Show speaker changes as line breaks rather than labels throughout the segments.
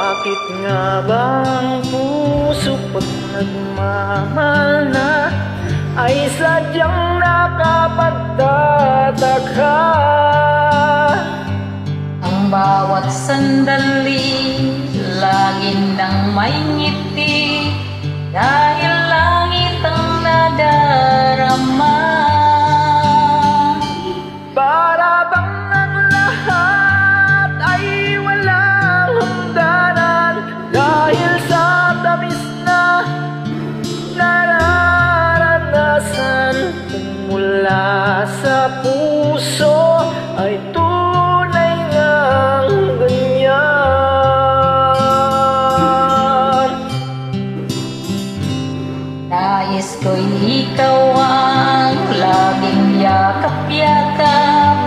Bakit nga ba ang puso pag nagmamahal na ay sadyang nakapagtataka?
Ang bawat sandali lagi nang may ngiti, dahil langit ang nadarama.
Para bang ang lahat ay walang hangganan, dahil sa tamis na nararanasan mula sa puso ay tunay ngang ganyan.
Nais ko'y ikaw ang laging yakap-yakap,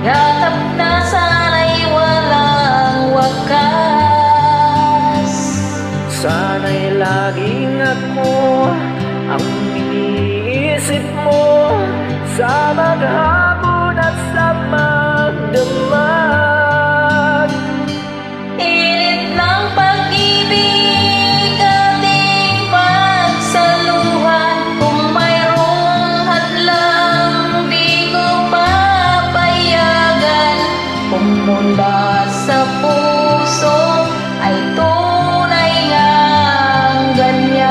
yakap na sana'y walang wakas.
Sana'y laging ako ang iniisip mo sa maghapon at sa magdamag.
Init ng pag-ibig ating pagsaluhan, kung mayroong hadlang di ko papayagan. Kung mula sa puso ay tunay ngang ganyan.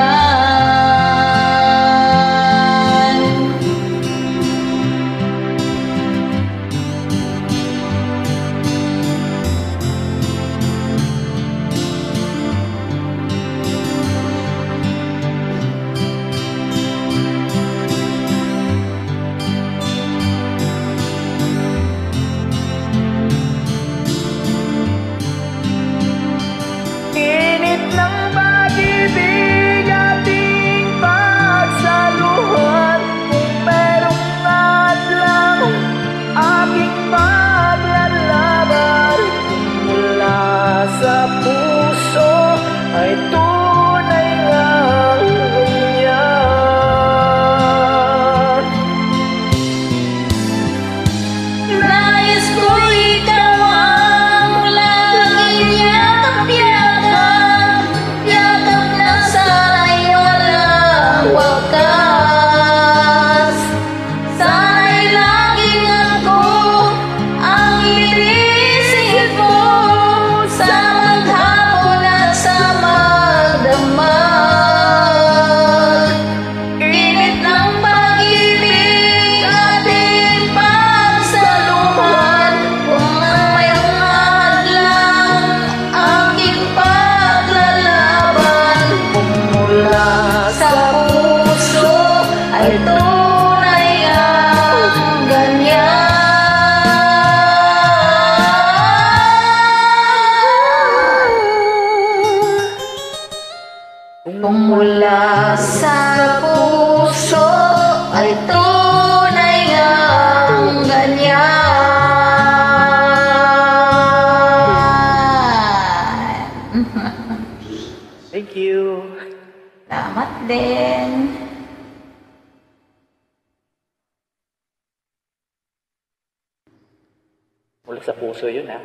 Init ng pag-ibig ating pagsaluhan, kung merong hadlang aking paglalaban. Kung mula sa puso ay tunay ngang ganyan.
Nais ko ikaw ang laging yakap-yakap, yakap na sana'y walang wakas. Sana'y laging ako ang inisip mo sa maghapon at sa magdamag. Init ng pag-ibig ating pagsaluhan, kung mayroong hadlang aking paglalaban. Kung mula sa puso ay tunay ngang ganyan. Kung mula sa puso ay tunay ngang ganyan.
Thank you.
Salamat din.
Mula sa puso yun, ha?